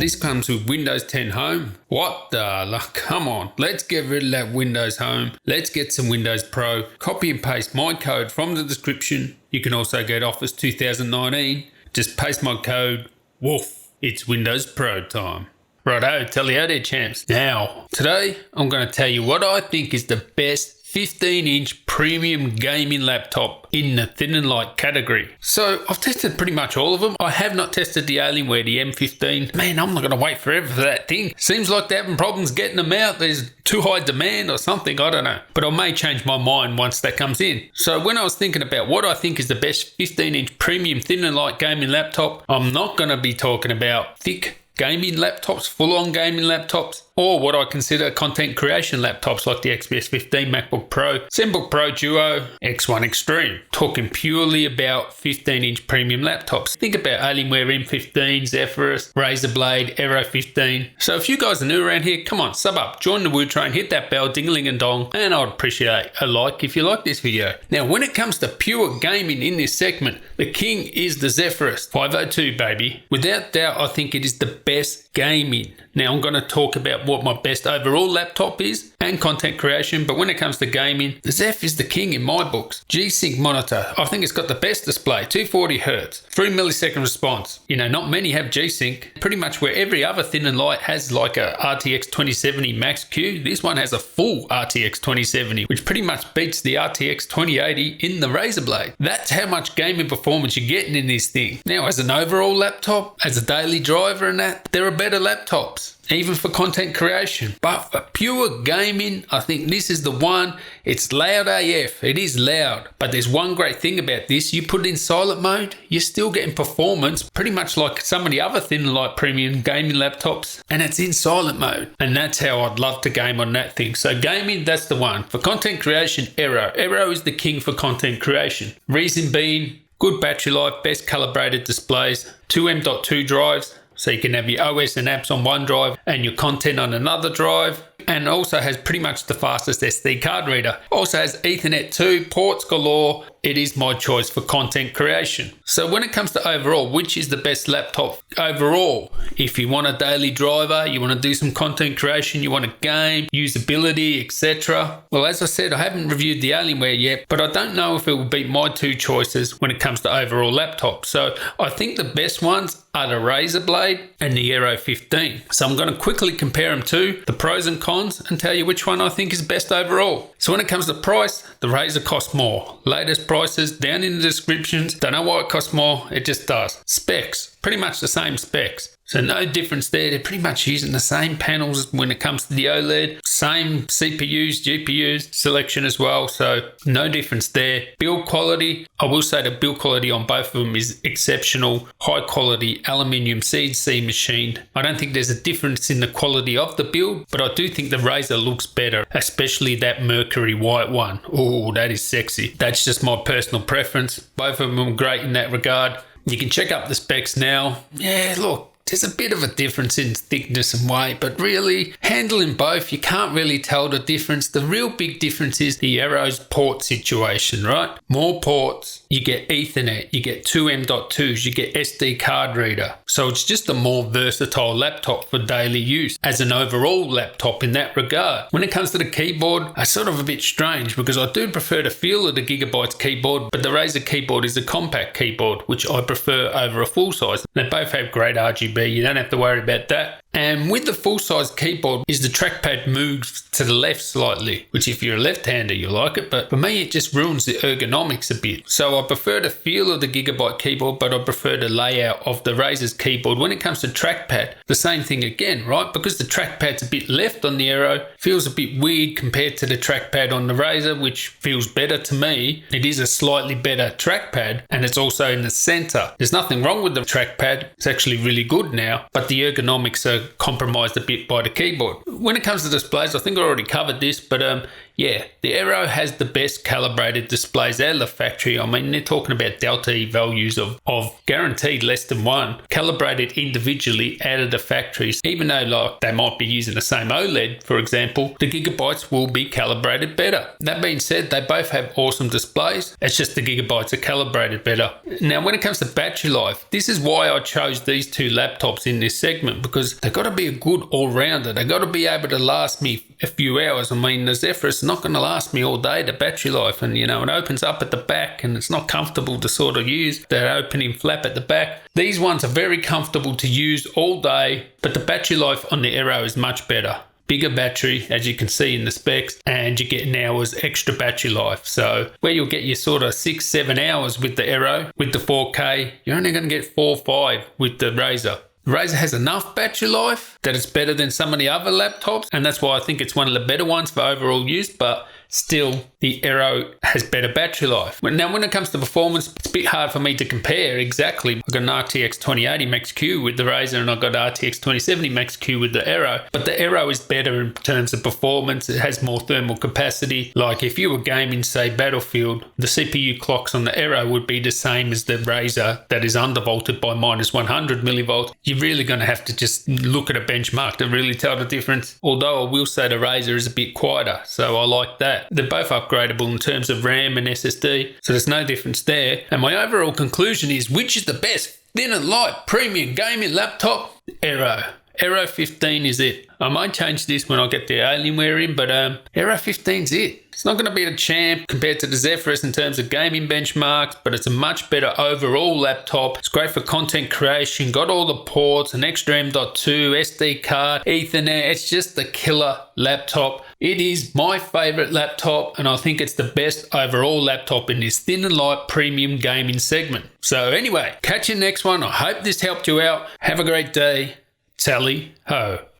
This comes with Windows 10 Home. What the? Come on, let's get rid of that Windows Home. Let's get some Windows Pro. Copy and paste my code from the description. You can also get Office 2019. Just paste my code. Woof, it's Windows Pro time. Righto, tell you how there, champs. Now, today I'm going to tell you what I think is the best 15-inch premium gaming laptop in the thin and light category. So I've tested pretty much all of them. I have not tested the Alienware, the M15. Man, I'm not going to wait forever for that thing. Seems like they're having problems getting them out. There's too high demand or something, I don't know. But I may change my mind once that comes in. So when I was thinking about what I think is the best 15-inch premium thin and light gaming laptop, I'm not going to be talking about thick gaming laptops, full-on gaming laptops, or what I consider content creation laptops like the XPS 15, MacBook Pro, ZenBook Pro Duo, X1 Extreme. Talking purely about 15-inch premium laptops. Think about Alienware M15, Zephyrus, Razer Blade, Aero 15. So if you guys are new around here, come on, sub up, join the woo train, hit that bell, ding-a-ling and dong, and I'd appreciate a like if you like this video. Now, when it comes to pure gaming in this segment, the king is the Zephyrus 502, baby. Without doubt, I think it is the best gaming. Now, I'm going to talk about what my best overall laptop is and content creation, but when it comes to gaming, the Zeph is the king in my books. G-Sync monitor, I think it's got the best display, 240Hz, 3 millisecond response. You know, not many have G-Sync. Pretty much where every other thin and light has like a RTX 2070 Max Q, this one has a full RTX 2070, which pretty much beats the RTX 2080 in the Razer Blade. That's how much gaming performance you're getting in this thing. Now, as an overall laptop, as a daily driver and that, there are better laptops, even for content creation. But for pure gaming, I think this is the one. It's loud AF. It is loud. But there's one great thing about this. You put it in silent mode, you're still getting performance pretty much like some of the other thin and light premium gaming laptops. And it's in silent mode. And that's how I'd love to game on that thing. So gaming, that's the one. For content creation, Aero. Aero is the king for content creation. Reason being, good battery life, best calibrated displays, 2 M.2 drives. So you can have your OS and apps on one drive and your content on another drive. And also has pretty much the fastest SD card reader. Also has Ethernet 2, ports galore. It is my choice for content creation. So when it comes to overall, which is the best laptop overall? If you want a daily driver, you want to do some content creation, you want a game, usability, etc. Well, as I said, I haven't reviewed the Alienware yet, but I don't know if it will beat my two choices when it comes to overall laptop. So I think the best ones are the Razer Blade and the Aero 15. So I'm going to quickly compare them to the pros and cons and tell you which one I think is best overall. So when it comes to price, the Razer costs more. Latest prices down in the descriptions. Don't know why it costs more, it just does. Specs, pretty much the same specs. So no difference there. They're pretty much using the same panels when it comes to the OLED. Same CPUs, GPUs selection as well. So no difference there. Build quality. I will say the build quality on both of them is exceptional. High quality aluminium CNC machined. I don't think there's a difference in the quality of the build, but I do think the Razer looks better, especially that Mercury white one. Oh, that is sexy. That's just my personal preference. Both of them are great in that regard. You can check up the specs now. Yeah, look. There's a bit of a difference in thickness and weight, but really handling both, you can't really tell the difference. The real big difference is the Aero's port situation, right? More ports, you get Ethernet, you get 2 M.2s, you get SD card reader. So it's just a more versatile laptop for daily use as an overall laptop in that regard. When it comes to the keyboard, it's sort of a bit strange because I do prefer the feel of the Gigabyte's keyboard, but the Razer keyboard is a compact keyboard, which I prefer over a full size. They both have great RGB. You don't have to worry about that. And with the full-size keyboard is the trackpad moves to the left slightly, which if you're a left-hander, you like it. But for me, it just ruins the ergonomics a bit. So I prefer the feel of the Gigabyte keyboard, but I prefer the layout of the Razer's keyboard. When it comes to trackpad, the same thing again, right? Because the trackpad's a bit left on the Aero, feels a bit weird compared to the trackpad on the Razer, which feels better to me. It is a slightly better trackpad, and it's also in the center. There's nothing wrong with the trackpad. It's actually really good now, but the ergonomics are compromised a bit by the keyboard. When it comes to displays, I think I already covered this, but Yeah, the Aero has the best calibrated displays out of the factory. I mean, they're talking about delta E values of guaranteed less than 1, calibrated individually out of the factories. Even though like they might be using the same OLED, for example, the Gigabytes will be calibrated better. That being said, they both have awesome displays. It's just the Gigabytes are calibrated better. Now, when it comes to battery life, this is why I chose these two laptops in this segment, because they've got to be a good all-rounder. They've got to be able to last me a few hours. I mean, the Zephyrus is not going to last me all day, the battery life, and it opens up at the back and it's not comfortable to sort of use that opening flap at the back. These ones are very comfortable to use all day, but the battery life on the Aero is much better. Bigger battery, as you can see in the specs, and you get an hour's extra battery life. So where you'll get your sort of 6-7 hours with the Aero, with the 4K, you're only going to get 4 or 5 with the Razer. The Razer has enough battery life that it's better than some of the other laptops, and that's why I think it's one of the better ones for overall use, but still the Aero has better battery life. Now, when it comes to performance, it's a bit hard for me to compare exactly. I've got an RTX 2080 Max-Q with the Razer and I've got an RTX 2070 Max-Q with the Aero, but the Aero is better in terms of performance. It has more thermal capacity. Like if you were gaming, say, Battlefield, the CPU clocks on the Aero would be the same as the Razer that is undervolted by -100 millivolts. You're really going to have to just look at a benchmark to really tell the difference. Although I will say the Razer is a bit quieter, so I like that. They're both upgradable in terms of RAM and SSD, so there's no difference there. And my overall conclusion is, which is the best thin and light premium gaming laptop? Aero. Aero 15 is it. I might change this when I get the Alienware in, but Aero 15's it. It's not going to be the champ compared to the Zephyrus in terms of gaming benchmarks, but it's a much better overall laptop. It's great for content creation, got all the ports, an extra M.2, SD card, Ethernet. It's just the killer laptop. It is my favorite laptop, and I think it's the best overall laptop in this thin and light premium gaming segment. So anyway, catch you next one. I hope this helped you out. Have a great day. Tally ho.